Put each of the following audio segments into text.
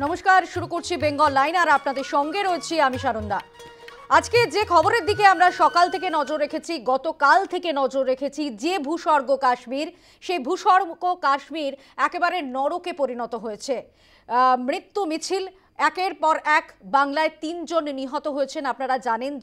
নমস্কার, শুরু করছি বেঙ্গল লাইন আর আপনাদের সঙ্গে রয়েছি আমি সারন্দা। আজকে যে খবরের দিকে আমরা সকাল থেকে নজর রেখেছি, গতকাল থেকে নজর রেখেছি, যে ভূস্বর্গ কাশ্মীর, সেই ভূস্বর্গ কাশ্মীর একেবারে নরকে পরিণত হয়েছে। মৃত্যু মিছিল একের পর এক, বাংলায় ৩ জন নিহত হয়েছেন। আপনারা জানেন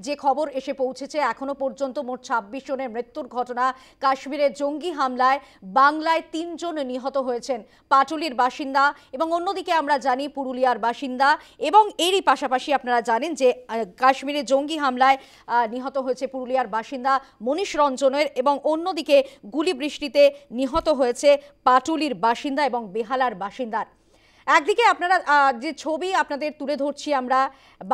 যে খবর এসে পৌঁছেছে, এখনো পর্যন্ত মোট ২৬ জনের মৃত্যুর ঘটনা। কাশ্মীরে জঙ্গি হামলায় বাংলায় ৩ জন নিহত হয়েছেন, পাটুলির বাসিন্দা, এবং অন্যদিকে আমরা জানি পুরুলিয়ার বাসিন্দা। এবং এরই পাশাপাশি আপনারা জানেন যে কাশ্মীরে জঙ্গি হামলায় নিহত হয়েছে পুরুলিয়ার বাসিন্দা মনীষ রঞ্জনের, এবং অন্যদিকে গুলি বৃষ্টিতে নিহত হয়েছে পাটুলির বাসিন্দা এবং বেহালার বাসিন্দার। একদিকে আপনারা যে ছবি আপনাদের তুলে ধরছি আমরা,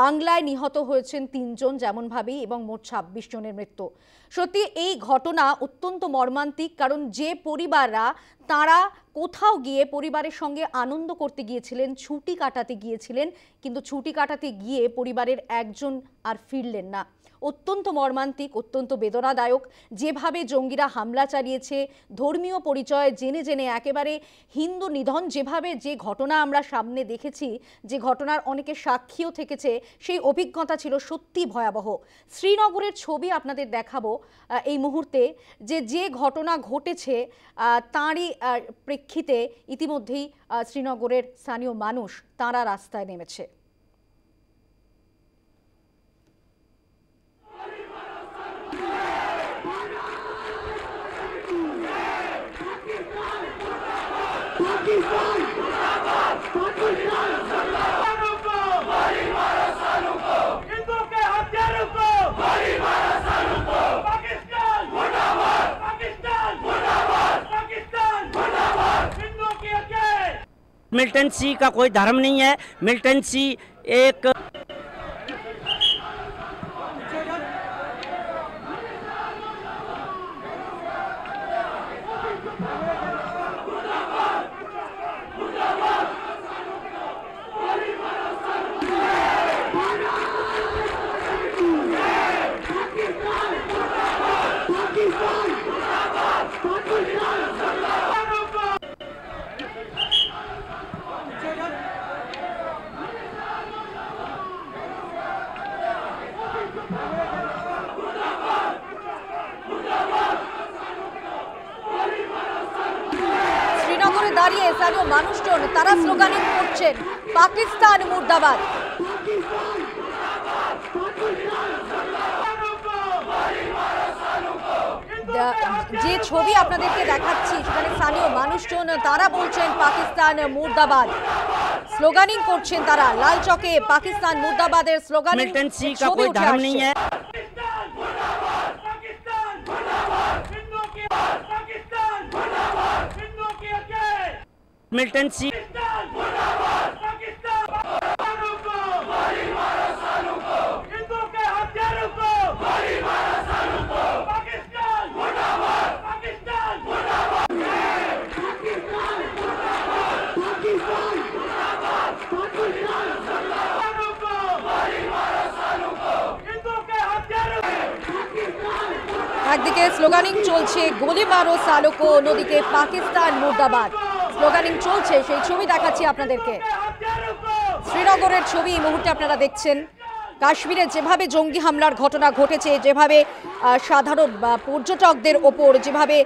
বাংলায় নিহত হয়েছেন ৩ জন যেমনভাবেই, এবং মোট ২৬ জনের মৃত্যু। সত্যি এই ঘটনা অত্যন্ত মর্মান্তিক, কারণ যে পরিবাররা তারা কোথাও গিয়ে পরিবারের সঙ্গে আনন্দ করতে গিয়েছিলেন, ছুটি কাটাতে গিয়েছিলেন, কিন্তু ছুটি কাটাতে গিয়ে পরিবারের একজন আর ফিরলেন না। অত্যন্ত মর্মান্তিক, অত্যন্ত বেদনাদায়ক। যেভাবে জঙ্গিরা হামলা চালিয়েছে, ধর্মীয় পরিচয় জেনে জেনে একেবারে হিন্দু নিধন, যেভাবে যে ঘটনা আমরা সামনে দেখেছি, যে ঘটনার অনেকে সাক্ষীও থেকেছে, সেই অভিজ্ঞতা ছিল সত্যি ভয়াবহ। শ্রীনগরের ছবি আপনাদের দেখাবো এই মুহূর্তে, যে ঘটনা ঘটেছে তারই প্রেক্ষিতে ইতিমধ্যেই শ্রীনগরের স্থানীয় মানুষ তারা রাস্তায় নেমেছে। मिलिटेंसी का कोई धर्म नहीं है। मिलिटेंसी एक শ্রীনগরে দাঁড়িয়ে স্থানীয় মানুষজন তারা স্লোগানিং করছেন, পাকিস্তান মুর্দাবাদ। যে ছবি আপনাদেরকে দেখাচ্ছি সেখানে স্থানীয় মানুষজন তারা বলছেন পাকিস্তান মুর্দাবাদ, স্লোগানিং করছেন তারা। লাল চকে পাকিস্তান মুর্দাবাদের স্লোগান। मिलिटेंसी का कोई धर्म नहीं है। मिलिटेंसी একদিকে স্লোগানিং চলছে গোলি মারো সালুকো, অন্যদিকে পাকিস্তান মুর্দাবাদ স্লোগানিং চলছে। সেই ছবি দেখাচ্ছি আপনাদেরকে, শ্রীনগরের ছবি এই মুহূর্তে আপনারা দেখছেন। কাশ্মীরে যেভাবে জঙ্গি হামলার ঘটনা ঘটেছে, যেভাবে সাধারণ পর্যটকদের ওপর যেভাবে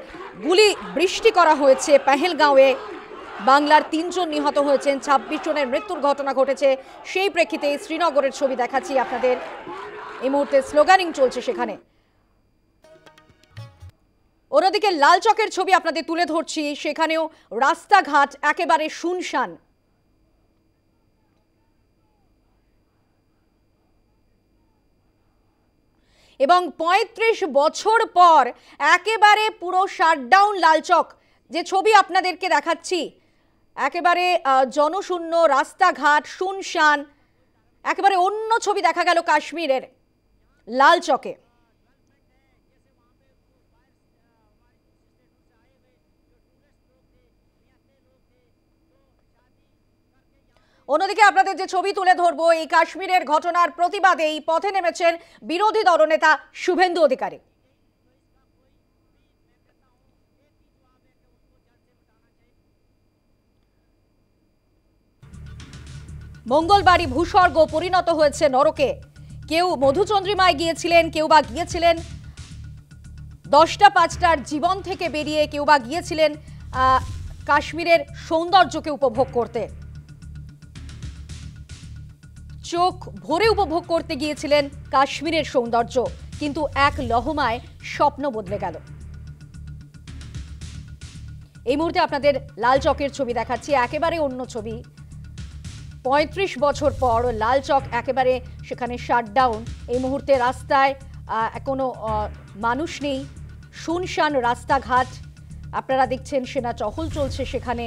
গুলি বৃষ্টি করা হয়েছে পেহেলগাঁওয়ে, বাংলার ৩ জন নিহত হয়েছেন, ২৬ জনের মৃত্যুর ঘটনা ঘটেছে, সেই প্রেক্ষিতে শ্রীনগরের ছবি দেখাচ্ছি আপনাদের। এই মুহূর্তে স্লোগানিং চলছে সেখানে। অন্যদিকে লাল চকের ছবি আপনাদের তুলে ধরছি, সেখানেও রাস্তাঘাট একেবারে শুনশান। এবং ৩৫ বছর পর একেবারে পুরো শাটডাউন লালচক, যে ছবি আপনাদেরকে দেখাচ্ছি, একেবারে জনশূন্য রাস্তাঘাট, শুনশান, একেবারে অন্য ছবি দেখা গেল কাশ্মীরের লাল চকে। অন্যদিকে আপনাদের যে ছবি তুলে ধরবো, এই কাশ্মীরের ঘটনার প্রতিবাদে এই পথে নেমেছেন বিরোধী দলনেতা শুভেন্দু অধিকারী। মঙ্গলবারই ভূস্বর্গ পরিণত হয়েছে নরকে। কেউ মধুচন্দ্রিমায় গিয়েছিলেন, কেউ বা গিয়েছিলেন 10টা 5টার জীবন থেকে বেরিয়ে, কেউ বা গিয়েছিলেন কাশ্মীরের সৌন্দর্যকে উপভোগ করতে, চোখ ভরে উপভোগ করতে গিয়েছিলেন কাশ্মীরের সৌন্দর্য, কিন্তু এক লহমায় স্বপ্ন বদলে গেল। এই মুহূর্তে আপনাদের লাল চকের ছবি দেখাচ্ছি, একেবারে অন্য ছবি। 35 বছর পর লাল চক একেবারে সেখানে শাটডাউন। এই মুহূর্তে রাস্তায় কোনো মানুষ নেই, শুনশান রাস্তাঘাট। আপনারা দেখছেন সেনা টহল চলছে সেখানে।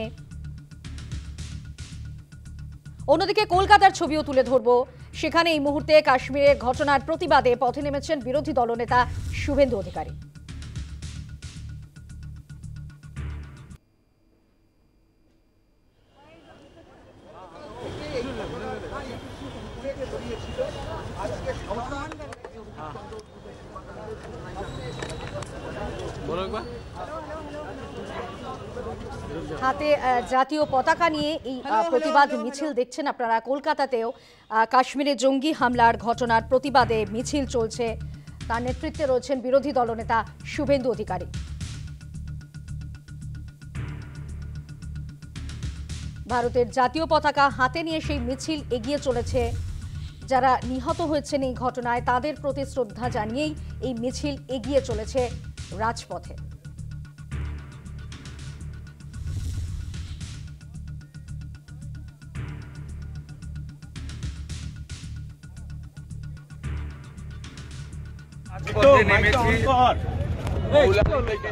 অন্যদিকে কলকাতার ছবিও তুলে ধরবো। সেখানে এই মুহূর্তে কাশ্মীরের ঘটনার প্রতিবাদে পথে নেমেছেন বিরোধী দলনেতা শুভেন্দু অধিকারী। হাতে জাতীয় পতাকা নিয়ে এই প্রতিবাদ মিছিল দেখছেন আপনারা। কলকাতাতেও কাশ্মীরে জঙ্গি হামলার ঘটনার প্রতিবাদে মিছিল চলছে, তার নেতৃত্বে রয়েছেন বিরোধী দলনেতা শুভেন্দু অধিকারী। ভারতের জাতীয় পতাকা হাতে নিয়ে সেই মিছিল এগিয়ে চলেছে। যারা নিহত হয়েছেন এই ঘটনায় তাদের প্রতি শ্রদ্ধা জানিয়েই এই মিছিল এগিয়ে চলেছে রাজপথে।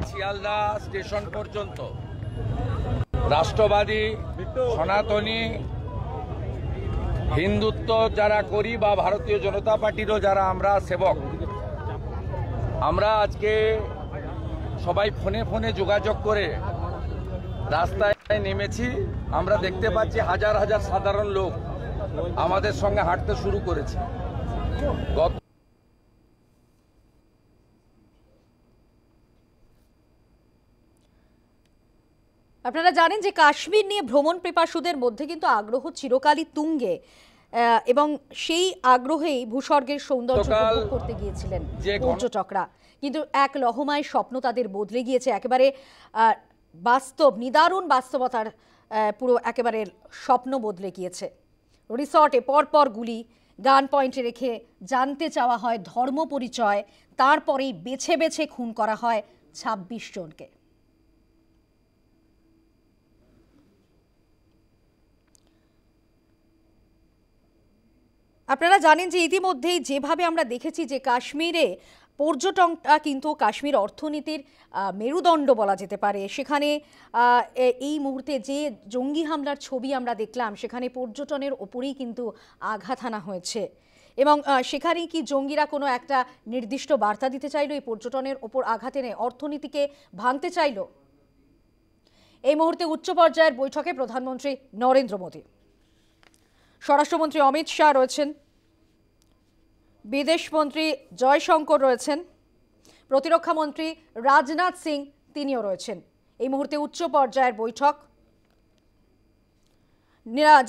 শিয়ালদা স্টেশন পর্যন্ত রাষ্ট্রবাদী, সনাতনী, হিন্দুত্ব যারা করি বা ভারতীয় জনতা পার্টিরও যারা আমরা সেবক, আমরা আজকে সবাই ফোনে ফোনে যোগাযোগ করে রাস্তায় নেমেছি। আমরা দেখতে পাচ্ছি হাজার হাজার সাধারণ লোক আমাদের সঙ্গে হাঁটতে শুরু করেছে। আপনারা জানেন যে কাশ্মীর নিয়ে ভ্রমণ পিপাসুদের মধ্যে কিন্তু আগ্রহ চিরকালই তুঙ্গে, এবং সেই আগ্রহেই ভূস্বর্গের সৌন্দর্য উপভোগ করতে গিয়েছিলেন পর্যটকরা। কিন্তু এক লহমায় স্বপ্ন তাদের বদলে গিয়েছে, একেবারে বাস্তব, নিদারুণ বাস্তবতার পুরো একেবারে স্বপ্ন বদলে গিয়েছে। রিসর্টে পরপর গুলি, গান পয়েন্টে রেখে জানতে চাওয়া হয় ধর্ম পরিচয়, তারপরেই বেছে বেছে খুন করা হয় 26 জনকে। আপনারা জানেন যে ইতিমধ্যেই যেভাবে আমরা দেখেছি যে কাশ্মীরে পর্যটনটা কিন্তু কাশ্মীর অর্থনীতির মেরুদণ্ড বলা যেতে পারে। সেখানে এই মুহূর্তে যে জঙ্গি হামলার ছবি আমরা দেখলাম, সেখানে পর্যটনের ওপরেই কিন্তু আঘাত হানা হয়েছে, এবং সেখানেই কি জঙ্গিরা কোনো একটা নির্দিষ্ট বার্তা দিতে চাইলো, এই পর্যটনের ওপর আঘাত এনে অর্থনীতিকে ভাঙতে চাইলো। এই মুহূর্তে উচ্চ পর্যায়ের বৈঠকে প্রধানমন্ত্রী নরেন্দ্র মোদী, স্বরাষ্ট্রমন্ত্রী অমিত শাহ রয়েছেন, বিদেশমন্ত্রী জয়শঙ্কর রয়েছেন, প্রতিরক্ষা মন্ত্রী রাজনাথ সিং তিনিও রয়েছেন। এই মুহূর্তে উচ্চ পর্যায়ের বৈঠক।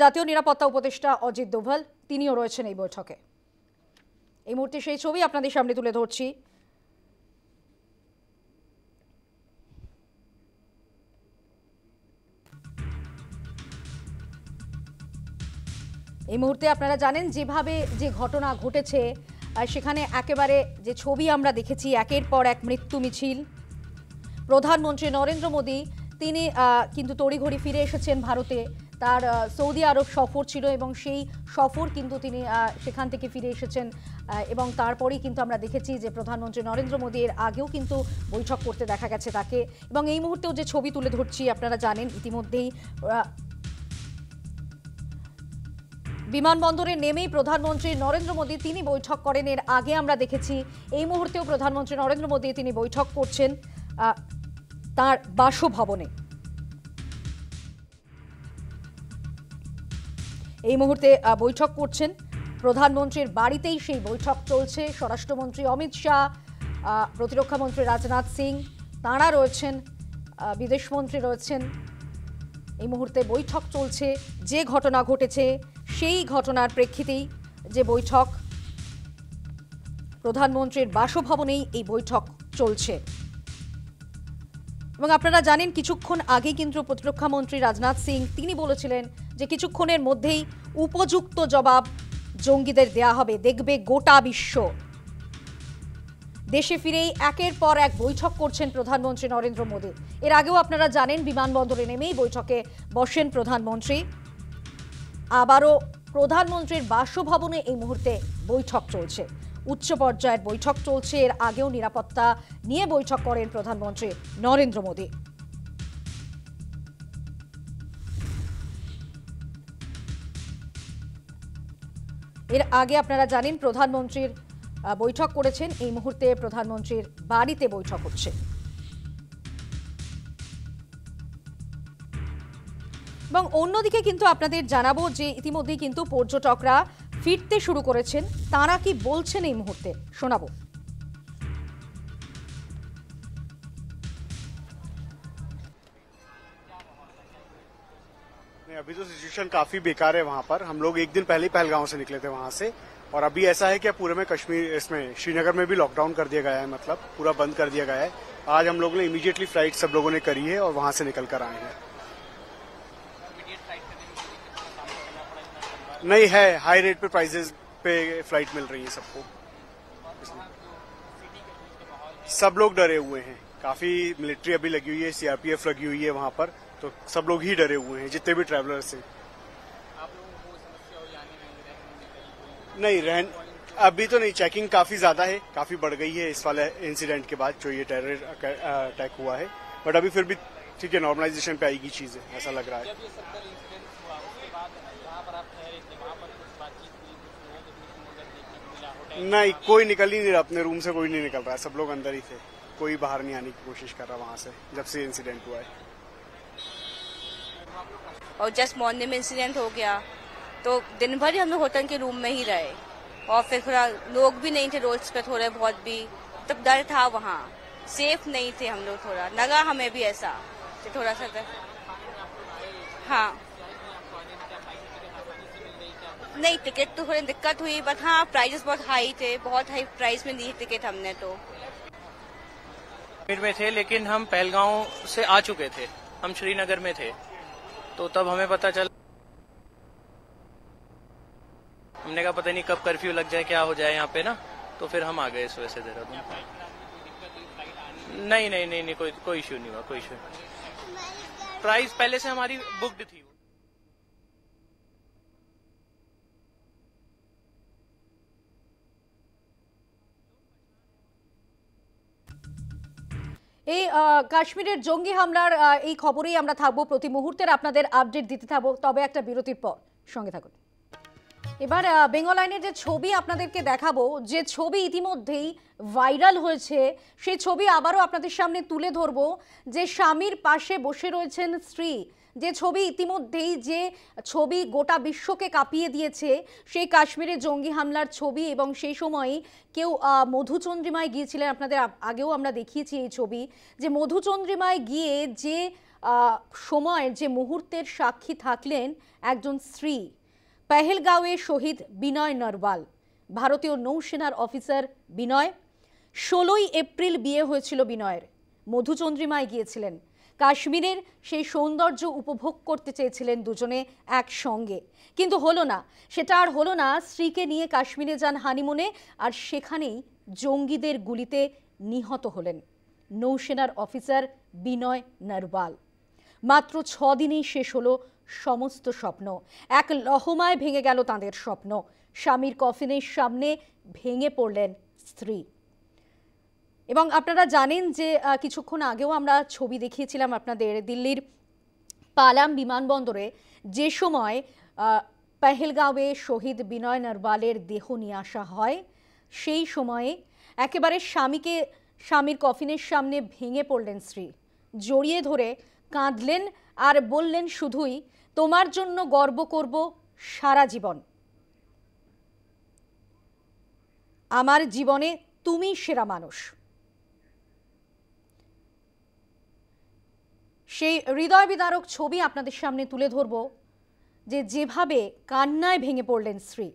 জাতীয় নিরাপত্তা উপদেষ্টা অজিত দোভাল তিনিও রয়েছেন এই বৈঠকে। এই মুহূর্তে সেই ছবি আপনাদের সামনে তুলে ধরছি। এই মুহূর্তে আপনারা জানেন যেভাবে যে ঘটনা ঘটেছে, সেখানে একেবারে যে ছবি আমরা দেখেছি, একের পর এক মৃত্যু মিছিল। প্রধানমন্ত্রী নরেন্দ্র মোদী তিনি কিন্তু তড়িঘড়ি ফিরে এসেছেন ভারতে। তার সৌদি আরব সফর ছিল এবং সেই সফর কিন্তু তিনি সেখান থেকে ফিরে এসেছেন, এবং তারপরেই কিন্তু আমরা দেখেছি যে প্রধানমন্ত্রী নরেন্দ্র মোদী এর আগেও কিন্তু বৈঠক করতে দেখা গেছে তাকে। এবং এই মুহূর্তেও যে ছবি তুলে ধরছি, আপনারা জানেন ইতিমধ্যেই বিমানবন্দরে নেমেই প্রধানমন্ত্রী নরেন্দ্র মোদী তিনি বৈঠক করেন। এর আগে আমরা দেখেছি এই মুহূর্তেও প্রধানমন্ত্রী নরেন্দ্র মোদী তিনি বৈঠক করছেন তার বাসভবনে। এই মুহূর্তে বৈঠক করছেন প্রধানমন্ত্রীর বাড়িতেই, সেই বৈঠক চলছে। স্বরাষ্ট্রমন্ত্রী অমিত শাহ, প্রতিরক্ষা মন্ত্রী রাজনাথ সিং তাঁরা রয়েছেন, বিদেশমন্ত্রী রয়েছেন। এই মুহূর্তে বৈঠক চলছে। যে ঘটনা ঘটেছে সেই ঘটনার প্রেক্ষিতেই যে বৈঠক, প্রধানমন্ত্রীর বাসভবনেই এই বৈঠক চলছে। এবং আপনারা জানেন কিছুক্ষণ আগে কিন্তু প্রতিরক্ষা মন্ত্রী রাজনাথ সিং তিনি বলেছিলেন যে কিছুক্ষণের মধ্যেই উপযুক্ত জবাব জঙ্গিদের দেয়া হবে, দেখবে গোটা বিশ্ব। দেশে ফিরেই একের পর এক বৈঠক করছেন প্রধানমন্ত্রী নরেন্দ্র মোদী। এর আগেও আপনারা জানেন বিমানবন্দরে নেমেই বৈঠকে বসেন প্রধানমন্ত্রী। আবারও প্রধানমন্ত্রীর বাসভবনে এই মুহূর্তে বৈঠক চলছে, উচ্চ পর্যায়ের বৈঠক চলছে। এর আগেও নিরাপত্তা নিয়ে বৈঠক করেন প্রধানমন্ত্রী নরেন্দ্র মোদী। এর আগে আপনারা জানেন প্রধানমন্ত্রীর বৈঠক করেছেন, এই মুহূর্তে প্রধানমন্ত্রীর বাড়িতে বৈঠক হচ্ছে। এবং অন্যদিকে কিন্তু আপনাদের জানাবো যে ইতিমধ্যেই কিন্তু পর্যটকরা ফিরতে শুরু করেছেন। তারা কি বলছেন এই মুহূর্তে শোনাবো। अभी तो सिचुएशन काफी बेकार है वहां पर। हम लोग एक दिन पहले ही पहलगांव से निकले थे वहां से, और अभी ऐसा है कि पूरे में कश्मीर इसमें श्रीनगर में भी लॉकडाउन कर दिया गया है, मतलब पूरा बंद कर दिया गया है। आज हम लोगों ने इमीडिएटली फ्लाइट सब लोगों ने करी है और वहां से निकल कर आए हैं। नहीं है, हाई रेट पे प्राइसेस पे फ्लाइट मिल रही है सबको। सब लोग डरे हुए हैं, काफी मिलिट्री अभी लगी हुई है, सीआरपीएफ लगी हुई है वहां पर, तो सब लोग ही डरे हुए हैं जितने भी ट्रैवलर्स हैं। नहीं अभी तो नहीं, चेकिंग काफी ज्यादा है, काफी बढ़ गई है इस वाले इंसिडेंट के बाद जो ये टेरर अटैक हुआ है, बट अभी फिर भी ठीक है, नॉर्मलाइजेशन पे आएगी चीजें, ऐसा लग रहा है। नहीं, कोई निकल ही नहीं रहा अपने रूम से, कोई नहीं निकल रहा है, सब लोग अंदर ही थे, कोई बाहर नहीं आने की कोशिश कर रहा वहां से जब से इंसिडेंट हुआ है। और जस्ट मॉर्निंग में इंसिडेंट हो गया तो दिन भर ही हम लोग होटल के रूम में ही रहे, और फिर थोड़ा लोग भी नहीं थे रोड्स पे, थोड़े बहुत भी तब डर था, वहाँ सेफ नहीं थे हम लोग, थोड़ा लगा हमें भी ऐसा कि थोड़ा सा डर। हाँ नहीं, टिकट तो थोड़ी दिक्कत हुई, बट हाँ प्राइजेस बहुत हाई थे, बहुत हाई प्राइस में ली टिकट हमने। तो कश्मीर में थे लेकिन हम पहलगांव से आ चुके थे, हम श्रीनगर में थे, तो तब हमें पता चला, हमने कहा पता नहीं कब कर्फ्यू लग जाए, क्या हो जाए यहाँ पे ना, तो फिर हम आ गए इस वजह से देहरादून। नहीं नहीं नहीं नहीं, कोई इश्यू नहीं हुआ, कोई इश्यू। प्राइस पहले से हमारी बुक्ड थी। এই কাশ্মীরের জঙ্গি হামলার এই খবরেই আমরা থাকবো, প্রতি মুহূর্তের আপনাদের আপডেট দিতে থাকবো, তবে একটা বিরতির পর সঙ্গে থাকুন। এবার বেঙ্গল আইনের যে ছবি আপনাদেরকে দেখাবো, যে ছবি ইতিমধ্যেই ভাইরাল হয়েছে, সেই ছবি আবারও আপনাদের সামনে তুলে ধরবো। যে স্বামীর পাশে বসে রয়েছেন স্ত্রী, যে ছবি ইতিমধ্যেই যে ছবি গোটা বিশ্বকে কাঁপিয়ে দিয়েছে, সেই কাশ্মীরে জঙ্গি হামলার ছবি। এবং সেই সময় কেউ মধুচন্দ্রিমায় গিয়েছিলেন, আপনাদের আগেও আমরা দেখিয়েছি এই ছবি, যে মধুচন্দ্রিমায় গিয়ে যে সময়ের যে মুহূর্তের সাক্ষী থাকলেন একজন স্ত্রী। পেহেলগাঁওয়ে শহীদ বিনয় নরওয়াল, ভারতীয় নৌসেনার অফিসার বিনয়। 16ই এপ্রিল বিয়ে হয়েছিল বিনয়ের, মধুচন্দ্রিমায় গিয়েছিলেন, কাশ্মীরের সেই সৌন্দর্য উপভোগ করতে চেয়েছিলেন দুজনে একসঙ্গে, কিন্তু হলো না, সেটা আর হলো না। স্ত্রীকে নিয়ে কাশ্মীরে যান হানিমুনে, আর সেখানেই জঙ্গিদের গুলিতে নিহত হলেন নৌসেনার অফিসার বিনয় নরওয়াল। মাত্র 6 দিনেই শেষ হলো সমস্ত স্বপ্ন, এক লহমায় ভেঙে গেল তাঁদের স্বপ্ন। স্বামীর কফিনের সামনে ভেঙে পড়লেন স্ত্রী। এবং আপনারা জানেন যে কিছুক্ষণ আগেও আমরা ছবি দেখিয়েছিলাম আপনাদের, দিল্লির পালাম বিমানবন্দরে যে সময় পেহেলগাঁওয়ে শহীদ বিনয় নরওয়ালের দেহ নিয়ে আসা হয়, সেই সময়ে একেবারে স্বামীর কফিনের সামনে ভেঙে পড়লেন স্ত্রী, জড়িয়ে ধরে কাঁদলেন আর বললেন শুধুই, তোমার জন্য গর্ব করব সারা জীবন, আমার জীবনে তুমি সেরা মানুষ। সেই হৃদয় বিদারক ছবি আপনাদের সামনে তুলে ধরব, যেভাবে কান্নায় ভেঙে পড়লেন স্ত্রী।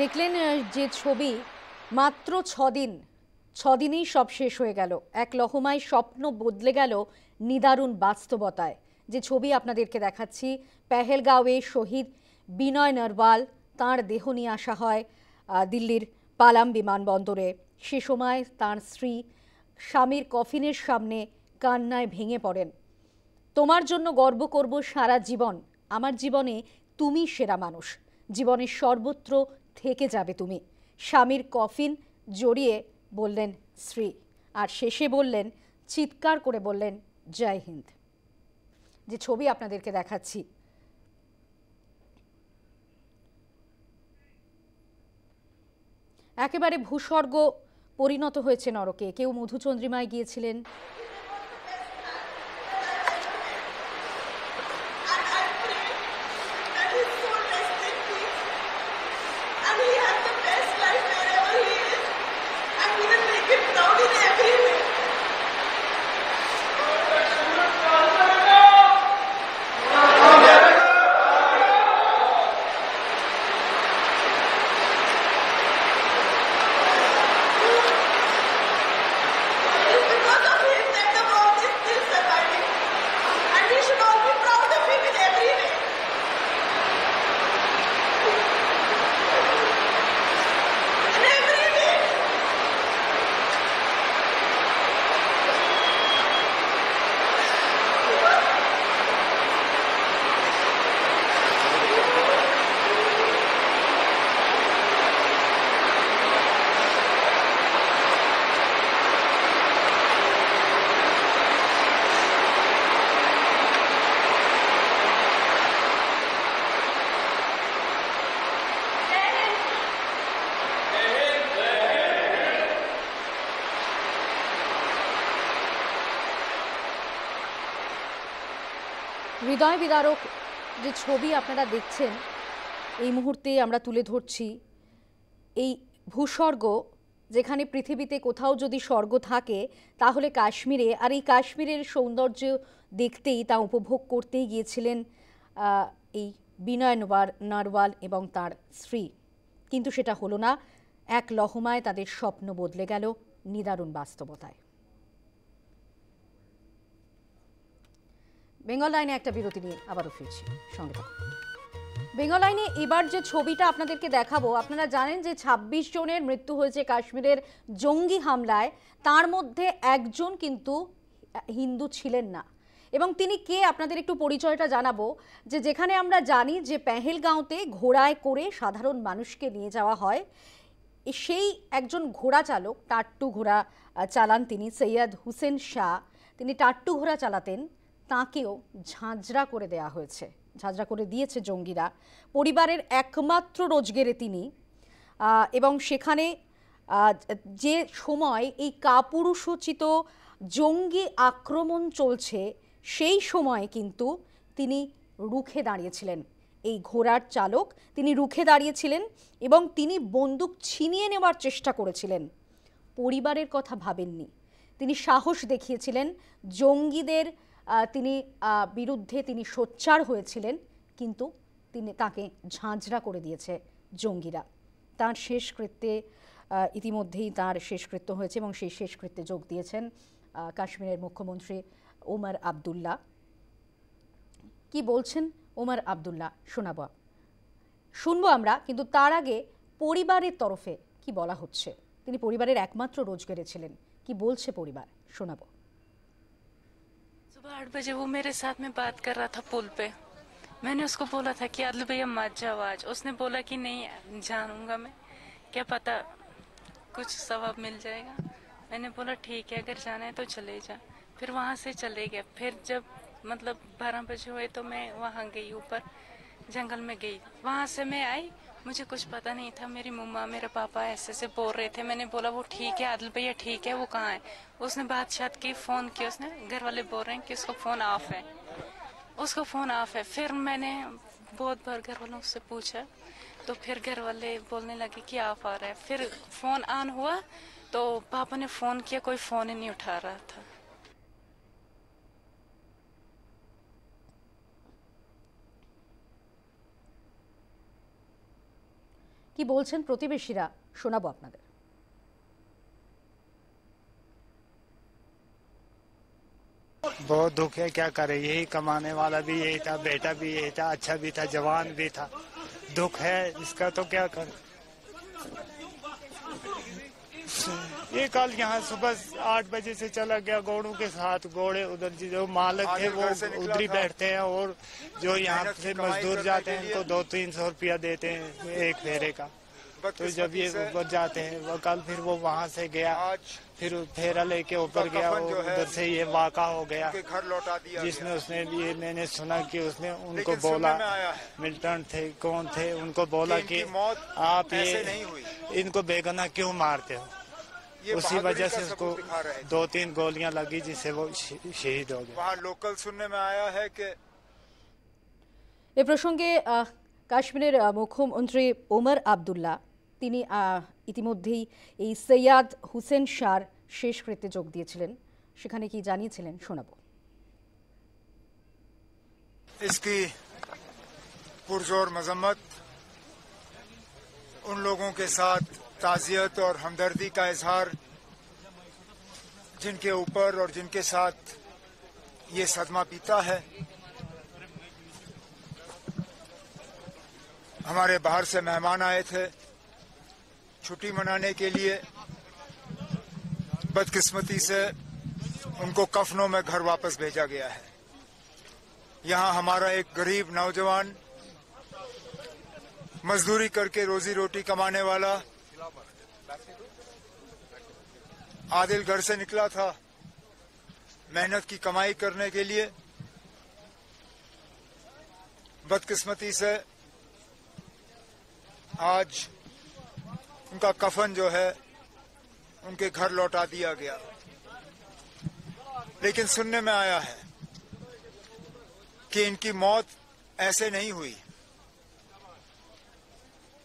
দেখলেন যে ছবি, মাত্র 6 দিনেই সব শেষ হয়ে গেল। এক লহমায় স্বপ্ন বদলে গেল নিদারুণ বাস্তবতায়। যে ছবি আপনাদেরকে দেখাচ্ছি, পেহেলগাঁওয়ে শহীদ বিনয় নরওয়াল, তাঁর দেহ নিয়ে আসা হয় দিল্লির পালাম বিমানবন্দরে। সে সময় তাঁর স্ত্রী স্বামীর কফিনের সামনে কান্নায় ভেঙে পড়েন। তোমার জন্য গর্ব করব সারা জীবন, আমার জীবনে তুমি সেরা মানুষ, জীবনের সর্বত্র থেকে যাবে তুমি, স্বামীর কফিন জড়িয়ে বললেন স্ত্রী। আর শেষে বললেন, চিৎকার করে বললেন, জয় হিন্দ। যে ছবি আপনাদেরকে দেখাচ্ছি, একেবারে ভূস্বর্গ পরিণত হয়েছে নরকে। কেউ মধুচন্দ্রিমায় গিয়েছিলেন, হৃদয় বিদারক যে ছবি আপনারা দেখছেন এই মুহূর্তে আমরা তুলে ধরছি। এই ভূস্বর্গ, যেখানে পৃথিবীতে কোথাও যদি স্বর্গ থাকে তাহলে কাশ্মীরে। আর এই কাশ্মীরের সৌন্দর্য দেখতেই, তা উপভোগ করতেই গিয়েছিলেন এই বিনয় নরওয়াল এবং তার স্ত্রী। কিন্তু সেটা হলো না। এক লহমায় তাদের স্বপ্ন বদলে গেল নিদারুণ বাস্তবতায়। বেঙ্গল লাইনে একটা বিরতি নিয়ে আবারও ফিরছি, সঙ্গে থাকুন। বেঙ্গল লাইনে এবার যে ছবিটা আপনাদেরকে দেখাবো, আপনারা জানেন যে 26 জনের মৃত্যু হয়েছে কাশ্মীরের জঙ্গি হামলায়। তার মধ্যে একজন কিন্তু হিন্দু ছিলেন না। এবং তিনি কে আপনাদের একটু পরিচয়টা জানাবো। যে যেখানে আমরা জানি যে পেহেলগাঁওতে ঘোড়ায় করে সাধারণ মানুষকে নিয়ে যাওয়া হয়, সেই একজন ঘোড়া চালক, টাট্টু ঘোড়া চালান তিনি, সৈয়দ হুসেন শাহ। তিনি টাট্টু ঘোড়া চালাতেন, তাঁকেও ঝাঁঝরা করে দেয়া হয়েছে, ঝাঁঝরা করে দিয়েছে জঙ্গিরা। পরিবারের একমাত্র রোজগেরে তিনি। এবং সেখানে যে সময় এই কাপুরুষোচিত জঙ্গি আক্রমণ চলছে, সেই সময় কিন্তু তিনি রুখে দাঁড়িয়েছিলেন। এই ঘোড়ার চালক তিনি রুখে দাঁড়িয়েছিলেন এবং তিনি বন্দুক ছিনিয়ে নেওয়ার চেষ্টা করেছিলেন। পরিবারের কথা ভাবেননি, তিনি সাহস দেখিয়েছিলেন, জঙ্গিদের বিরুদ্ধে তিনি সোচ্চার হয়েছিলেন, কিন্তু তাকে ঝাঁঝরা করে দিয়েছে জঙ্গিরা। তার শেষকৃত্যে ইতিমধ্যেই তার শেষকৃত্য হয়েছে এবং সেই শেষকৃত্যে যোগ দিয়েছেন কাশ্মীরের মুখ্যমন্ত্রী ওমর আবদুল্লাহ। কি বলছেন ওমর আবদুল্লাহ শুনবো আমরা, কিন্তু তার আগে পরিবারের তরফে কি বলা হচ্ছে। তিনি পরিবারের একমাত্র রোজগারে ছিলেন, কি বলছে পরিবার শোনাবো। सुबह 8 बजे वो मेरे साथ में बात कर रहा था पुल पे। मैंने उसको बोला था कि आदिल भैया मत जाओ आज। उसने बोला कि नहीं जानूंगा मैं, क्या पता कुछ सवाब मिल जाएगा। मैंने बोला ठीक है, अगर जाना है तो चले जा। फिर वहाँ से चले गए। फिर जब मतलब 12 बजे हुए तो मैं वहाँ गई, ऊपर जंगल में गई। वहाँ से मैं आई, मुझे कुछ पता नहीं था। मेरी मम्मा मेरे पापा ऐसे से बोल रहे थे। मैंने बोला वो ठीक है आदिल भैया ठीक है, वो कहाँ है। उसने बात की, फोन किया उसने। घर वाले बोल रहे हैं कि उसका फोन ऑफ है, उसका फोन ऑफ है। फिर मैंने बहुत बार घर वालों से पूछा, तो फिर घर वाले बोलने लगे कि ऑफ आ रहा है। फिर फोन ऑन हुआ तो पापा ने फोन किया, कोई फोन ही नहीं उठा रहा था। কি বলছেন প্রতিবেশীরা শোনাবো আপনাদের। बहुत दुख है, क्या करे, यही कमाने वाला भी यही था, बेटा भी यही था, अच्छा भी था, जवान भी था। दुख है इसका तो क्या करे। ये कल यहाँ सुबह 8 बजे से चला गया घोड़ों के साथ। घोड़े उधर जो मालिक थे वो उधर ही बैठते हैं, और जो यहाँ से मजदूर जाते हैं उनको 200-300 रुपया देते हैं एक फेरे का। तो जब ये ऊपर जाते हैं वो कल फिर वो वहाँ से गया, फिर फेरा लेके ऊपर गया, उधर से ये वाक़ा हो गया घर लौटा दिया। जिसमें उसने ये मैंने सुना कि उसने उनको बोला, मिल्टन थे कौन थे, उनको बोला कि आप ये इनको बेगुनाह क्यों मारते हो। उसी वजह से उसको 2-3 गोलियां लगी जिससे वो शहीद हो गए। वहाँ लोकल सुनने में आया है कि এ প্রসঙ্গে কাশ্মীরের মুখ্যমন্ত্রী ওমর আবদুল্লাহ তিনি ইতিমধ্যেই এই সৈয়দ হুসেন শাহর শেষকৃত্যে যোগ দিয়েছিলেন, সেখানে কি জানিয়েছিলেন শোনাবো। इसकी पुरजोर मजम्मत उन लोगों के साथ ताज़ियत और हमदर्दी का इजहार जिनके ऊपर और जिनके साथ ये सदमा बीता है। हमारे बाहर से मेहमान आए थे छुट्टी मनाने के लिए, बदकिस्मती से उनको कफनों में घर वापस भेजा गया है। यहाँ हमारा एक गरीब नौजवान मजदूरी करके रोजी रोटी कमाने वाला आदिल घर से निकला था मेहनत की कमाई करने के लिए। बदकिस्मती से आज उनका कफन जो है उनके घर लौटा दिया गया। लेकिन सुनने में आया है कि इनकी मौत ऐसे नहीं हुई,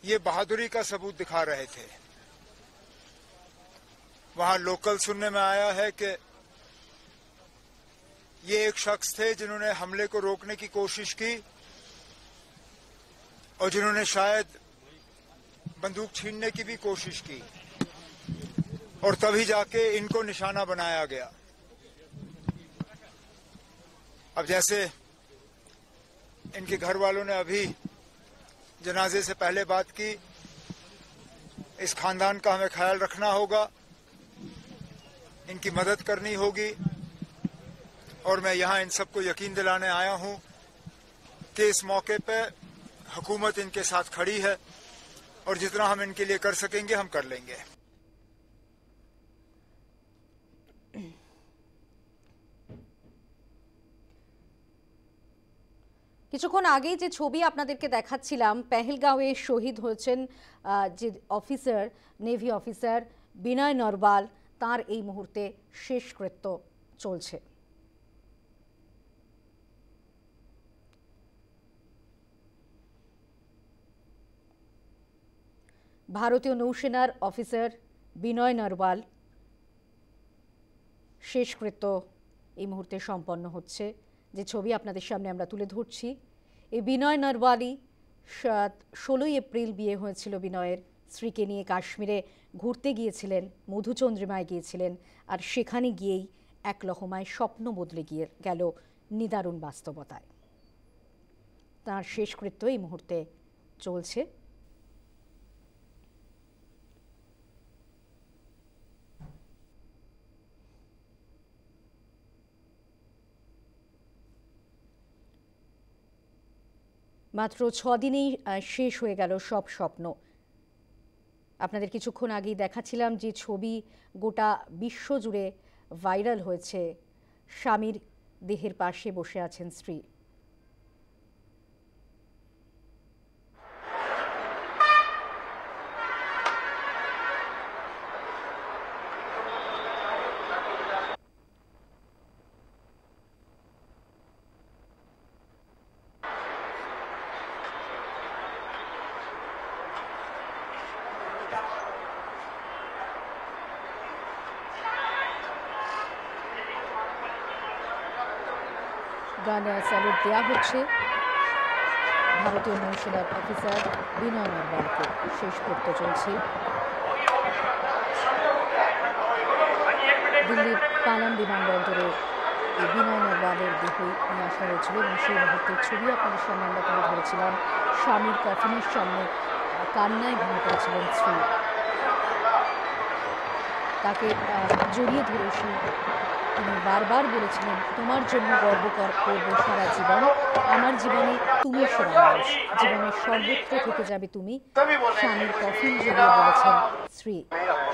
ये बहादुरी का सबूत दिखा रहे थे। वहां लोकल सुनने में आया है कि ये एक शख्स थे जिन्होंने हमले को रोकने की कोशिश की और जिन्होंने शायद बंदूक छीनने की भी कोशिश की, और तभी जाके इनको निशाना बनाया गया। अब जैसे इनके घर वालों ने अभी जनाजे से पहले बात की, इस खानदान का हमें ख्याल रखना होगा, इनकी मदद करनी होगी। और मैं यहाँ इन सबको यकीन दिलाने आया हूँ कि इस मौके पे हुकूमत इनके साथ खड़ी है और जितना हम इनके लिए कर सकेंगे हम कर लेंगे। কিছুক্ষণ আগেই যে ছবি আপনাদেরকে দেখাচ্ছিলাম, পেহেলগাঁওয়ে শহীদ হয়েছেন যে অফিসার, নেভি অফিসার বিনয় নরওয়াল, তার এই মুহূর্তে শেষকৃত্য চলছে। ভারতীয় নৌসেনার অফিসার বিনয় নরওয়াল শেষকৃত্য এই মুহূর্তে সম্পন্ন হচ্ছে। যে ছবি আপনাদের সামনে আমরা তুলে ধরছি, এই বিনয় নরওয়ালই 16 এপ্রিল বিয়ে হয়েছিল বিনয়ের। স্ত্রীকে নিয়ে কাশ্মীরে ঘুরতে গিয়েছিলেন, মধুচন্দ্রিমায় গিয়েছিলেন, আর সেখানে গিয়েই এক লহমায় স্বপ্ন বদলে গিয়ে গেল নিদারুণ বাস্তবতায়। তার শেষকৃত্য এই মুহূর্তে চলছে। মাত্র 6 দিনেই শেষ হয়ে গেল সব স্বপ্ন। আপনাদের কিছুক্ষণ আগেই দেখাচ্ছিলাম যে ছবি গোটা বিশ্ব জুড়ে ভাইরাল হয়েছে। স্বামীর দেহের পাশে বসে আছেন স্ত্রী। গানে স্যালুট দেওয়া হচ্ছে ভারতীয় নৌসেনার অফিসার বিনয় নরওয়ালকে। শেষকৃত্য চলছে। দিল্লির পালাম বিমানবন্দরে এই বিনয় নরওয়ালের দেহ নিয়ে আসা হয়েছিল এবং সেই মুহূর্তের ছবি আপনাদের সামনে আমরা তুলে ধরেছিলাম। স্বামীর কফিনের সামনে কান্নায় ভেঙে পড়েছিলেন স্ত্রী। তাকে জড়িয়ে ধরে তিনি বারবার বলেছিলেন, তোমার জন্য গর্ব করব সারা জীবন, আমার জীবনে তুমি সেরা মানুষ, জীবনের সর্বত্র থেকে যাবে তুমি। স্বামীর কফিন জড়িয়ে বলেছেন স্ত্রী।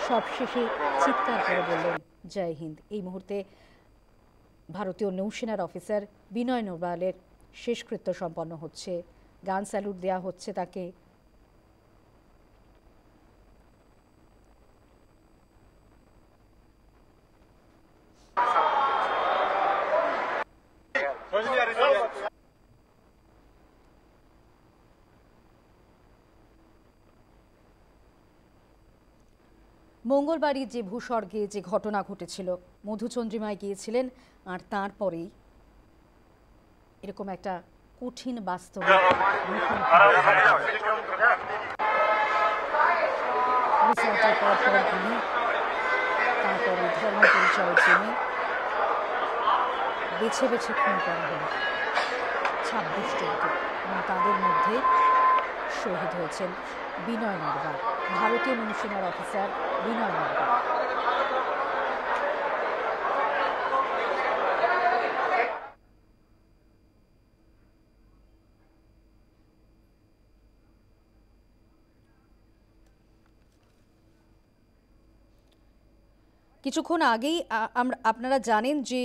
সবশেষে চিৎকার করে বললেন জয় হিন্দ। এই মুহূর্তে ভারতীয় নৌসেনার অফিসার বিনয় নরওয়ালের শেষকৃত্য সম্পন্ন হচ্ছে। গান স্যালুট দেওয়া হচ্ছে তাকে। মঙ্গলবারই যে ভূস্বর্গে যে ঘটনা ঘটেছিল, মধুচন্দ্রিমায় গিয়েছিলেন আর তারপরেই এরকম একটা কঠিন বাস্তবে তারপরে ধর্ম পরিচয় জেনে বেছে বেছে খুন করা হলো 26 জনকে এবং তাদের মধ্যে শহীদ হয়েছেন বিনয় নরওয়াল, ভারতীয় নৌসেনার অফিসার বিনয় নরওয়াল। কিছুক্ষণ আগেই আপনারা জানেন যে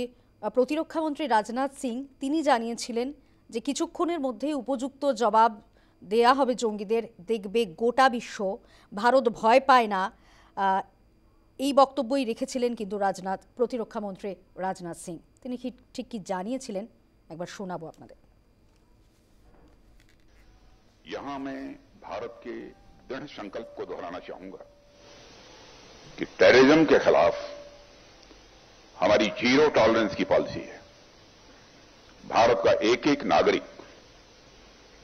প্রতিরক্ষামন্ত্রী রাজনাথ সিং তিনি জানিয়েছিলেন যে কিছুক্ষণের মধ্যেই উপযুক্ত জবাব দেয়া হবে জঙ্গিদের, দেখবে গোটা বিশ্ব, ভারত ভয় পায় না। এই বক্তব্যই রেখেছিলেন কিন্তু প্রতিরক্ষামন্ত্রী রাজনাথ সিং। তিনি ঠিক কি জানিয়েছিলেন একবার শোনাবো আপনাদের। यहाँ मैं भारत के दृढ़ संकल्प को दोहराना चाहूंगा कि टेररिज्म के खिलाफ हमारी जीरो टॉलरेंस की पॉलिसी है। भारत का एक एक नागरिक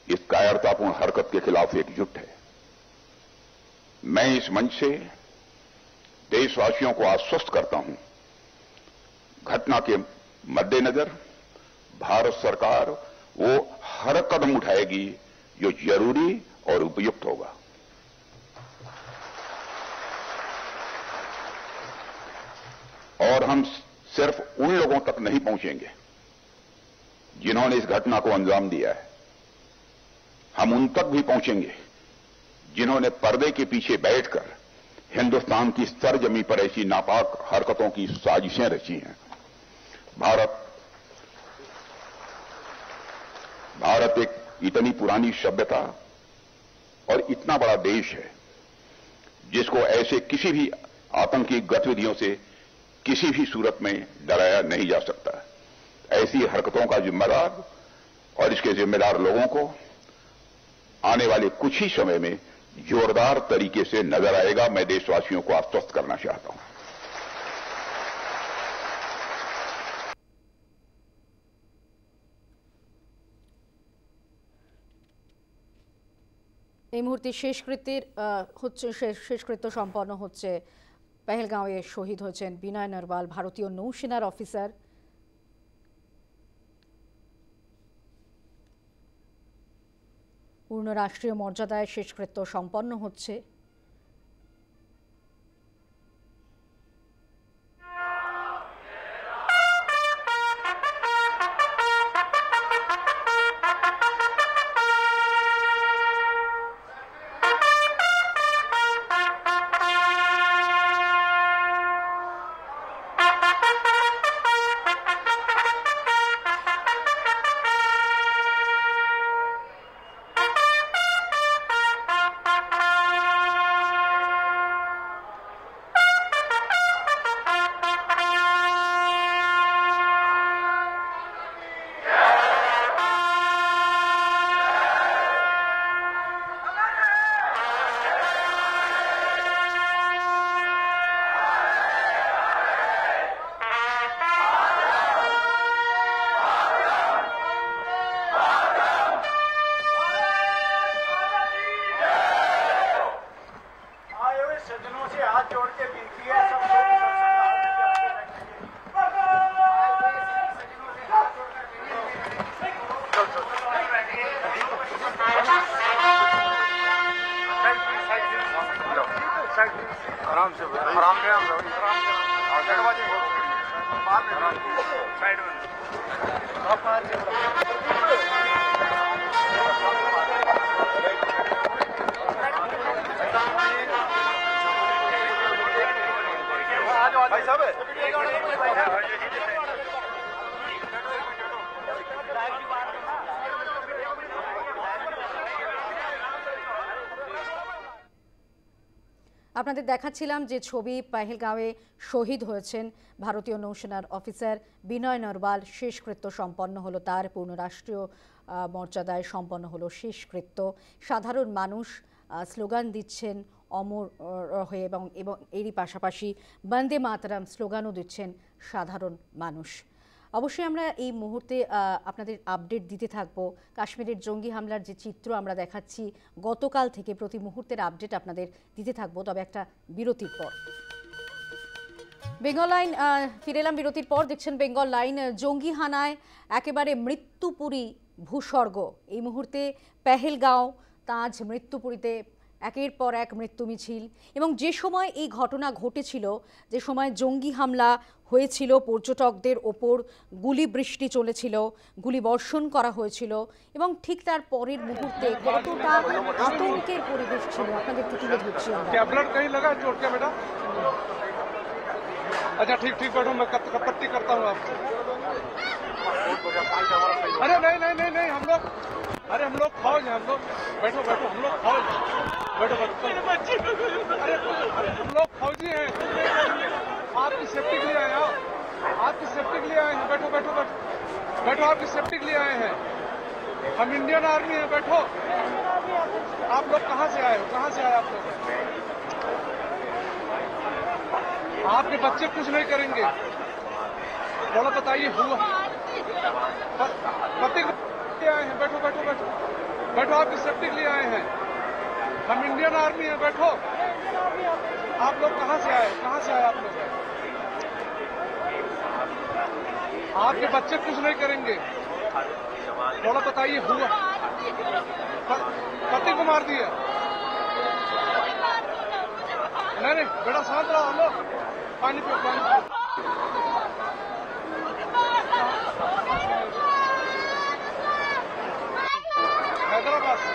इस कायरतापूर्ण हरकत के खिलाफ एकजुट है। मैं इस मंच से देशवासियों को आश्वस्त करता हूं, घटना के मद्देनजर भारत सरकार वो हर कदम उठाएगी जो जरूरी और उपयुक्त होगा। और हम सिर्फ उन लोगों तक नहीं पहुंचेंगे जिन्होंने इस घटना को अंजाम दिया है, हम उन तक भी पहुंचेंगे जिन्होंने पर्दे के पीछे बैठकर हिंदुस्तान की सरजमी पर ऐसी नापाक हरकतों की साजिशें रची हैं। भारत एक इतनी पुरानी सभ्यता और इतना बड़ा देश है जिसको ऐसे किसी भी आतंकी गतिविधियों से किसी भी सूरत में डराया नहीं जा सकता। ऐसी हरकतों का जिम्मेदार और इसके जिम्मेदार लोगों को आने वाले कुछ ही समय में जोरदार तरीके से नजर आएगा। मैं देशवासियों को आश्वस्त करना चाहता हूं। এই মুহূর্তে শেষকৃত্য সম্পন্ন হচ্ছে। পেহেলগাঁওয়ে শহীদ হয়েছেন বিনয় নরওয়াল, ভারতীয় নৌসেনার অফিসার। পূর্ণ রাষ্ট্রীয় মর্যাদায় শেষকৃত্য সম্পন্ন হচ্ছে। আপনাদের দেখাচ্ছিলাম যে ছবি, পেহেলগাঁওয়ে শহীদ হয়েছেন ভারতীয় নৌসেনার অফিসার বিনয় নরওয়াল। শেষকৃত্য সম্পন্ন হলো তার, পূর্ণ রাষ্ট্রীয় মর্যাদায় সম্পন্ন হলো শেষকৃত্য। সাধারণ মানুষ স্লোগান দিচ্ছেন অমর হয়ে, এবং এরই পাশাপাশি বন্দে মাতরম স্লোগানও দিচ্ছেন সাধারণ মানুষ। অবশ্যই আমরা এই মুহূর্তে আপনাদের আপডেট দিতে থাকবো। কাশ্মীরের জঙ্গি হামলার যে চিত্র আমরা দেখাচ্ছি গতকাল থেকে, প্রতি মুহূর্তের আপডেট আপনাদের দিতে থাকবো, তবে একটা বিরতির পর। বেঙ্গল লাইন ফিরে এলাম বিরতির পর। দেখছেন বেঙ্গল লাইন। জঙ্গি হানায় একেবারে মৃত্যুপুরী ভূস্বর্গ। এই মুহূর্তে পেহেলগাঁও, তাজ মৃত্যুপুরীতে একের পর এক মৃত্যু মিছিল। এবং যে সময় এই ঘটনা ঘটেছিল, যে সময় জঙ্গি হামলা হয়েছিল, পর্যটকদের ওপর গুলি বৃষ্টি চলেছিল, গুলি বর্ষণ করা হয়েছিল, এবং ঠিক তার পরের মুহূর্তে কতটা আতঙ্কের পরিবেশ ছিল আপনাদেরকে তুলে ধরছি। अच्छा ठीक ठीक बैठो, मैं कपट्टी करता हूँ आपसे। अरे नहीं नहीं नहीं नहीं, हम लोग फौज हैं, हम लोग बैठो बैठो, हम लोग फौज बैठो बैठो, अरे हम लोग फौजी हैं, आपकी सेफ्टी के लिए आए हैं, आपकी सेफ्टी के लिए आए हैं, बैठो बैठो बैठो बैठो, आपकी सेफ्टी के लिए आए हैं, हम इंडियन आर्मी हैं, बैठो। आप लोग कहाँ से आए हो, कहाँ से आए आप लोग? आपके बच्चे कुछ नहीं करेंगे, थोड़ा बताइए। हुआ पति के आए हैं, बैठो बैठो बैठो बैठो, आपकी सेफ्टी के लिए आए हैं, हम इंडियन आर्मी हैं, बैठो। आप लोग कहाँ से आए, कहाँ से आए आप लोग? आपके बच्चे कुछ नहीं करेंगे, थोड़ा बताइए। हुआ पति को मार दिया? नहीं नहीं बेटा, शांत रहो, हम लोग पानी पियो, पानी पियो। हैदराबाद से?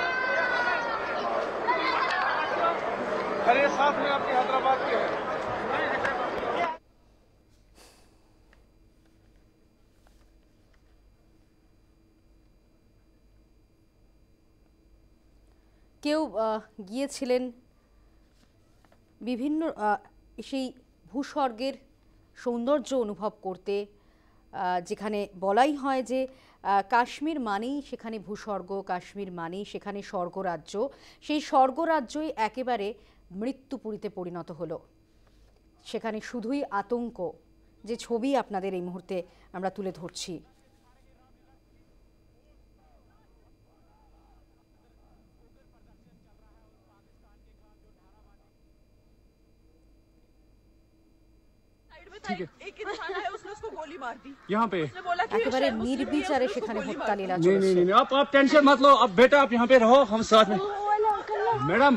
अरे साथ में आपके हैदराबाद के हैं। কেউ গিয়েছিলেন বিভিন্ন সেই ভূস্বর্গের সৌন্দর্য অনুভব করতে, যেখানে বলাই হয় যে কাশ্মীর মানেই সেখানে ভূস্বর্গ, কাশ্মীর মানেই সেখানে স্বর্গরাজ্য, সেই স্বর্গরাজ্যই একেবারে মৃত্যুপুরীতে পরিণত হলো। সেখানে শুধুই আতঙ্ক, যে ছবি আপনাদের এই মুহূর্তে আমরা তুলে ধরছি। एक इंसान है उसने उसको गोली मार दी यहाँ पे। একেবারে নির্বিচারে সেখানে হত্যা লীলা नहीं চলছে। नहीं नहीं आप टेंशन मत लो। अब बेटा आप यहाँ पे रहो, हम साथ में। मैडम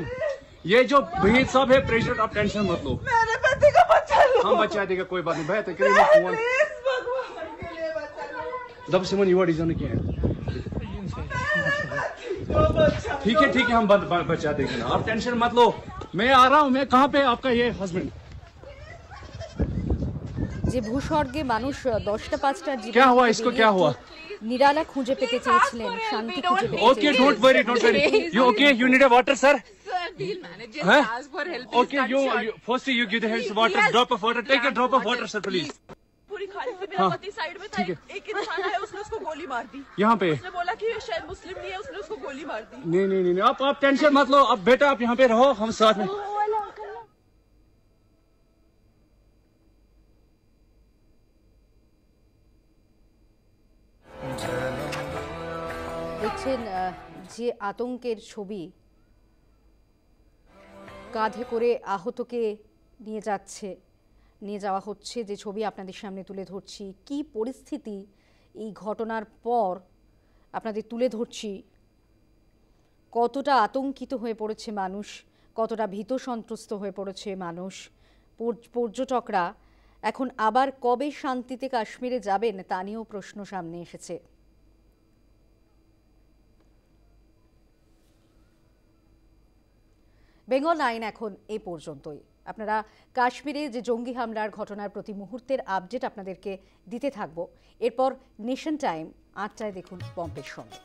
ये जो वहीद साहब है प्रेसिडेंट, आप टेंशन मत लो। मेरे पति का बच्चा लो। हम बचा देगा, कोई बात नहीं। बेहतर करिए फोन दब सिमन युवा डिजाइन किया है। ठीक है हम बचा देंगे ना, आप टेंशन मत लो। मैं आ रहा हूँ। मैं कहाँ पे आपका ये हस्बैंड? যে ভূস্বর্গে মানুষ 10টা 5টার জীবন क्या हुआ इसको, क्या हुआ? নিরালা খুঁজে পেতে চেয়েছিলেন, শান্তি খুঁজে পেতে Okay, don't worry. You okay? You need a water, sir? Huh? Okay, you first you give the hands water, drop of water. Take a drop of water, sir, please. पूरी खाली थी, मेरा पति साइड में था। एक इंसान है उसने उसको गोली मार दी यहाँ पे। उसने बोला कि शायद मुस्लिम नहीं है, उसने उसको गोली मार दी। नहीं आप टेंशन मत लो। अब बेटा आप यहाँ पे रहो, हम साथ में। দেখছেন যে আতঙ্কের ছবি, কাঁধে করে আহতকে নিয়ে যাওয়া হচ্ছে, যে ছবি আপনাদের সামনে তুলে ধরছি। কি পরিস্থিতি এই ঘটনার পর আপনাদের তুলে ধরছি, কতটা আতঙ্কিত হয়ে পড়েছে মানুষ, কতটা ভীত সন্ত্রস্ত হয়ে পড়েছে মানুষ। পর্যটকরা এখন আবার কবে শান্তিতে কাশ্মীরে যাবেন তা নিয়েও প্রশ্ন সামনে এসেছে। বেঙ্গল 9 এখন এই পর্যন্তই। আপনারা কাশ্মীরে যে জঙ্গি হামলার ঘটনার প্রতি মুহূর্তের আপডেট আপনাদেরকে দিতে থাকবো। এরপর নেশন টাইম 8টায় দেখুন পম্পের সঙ্গে।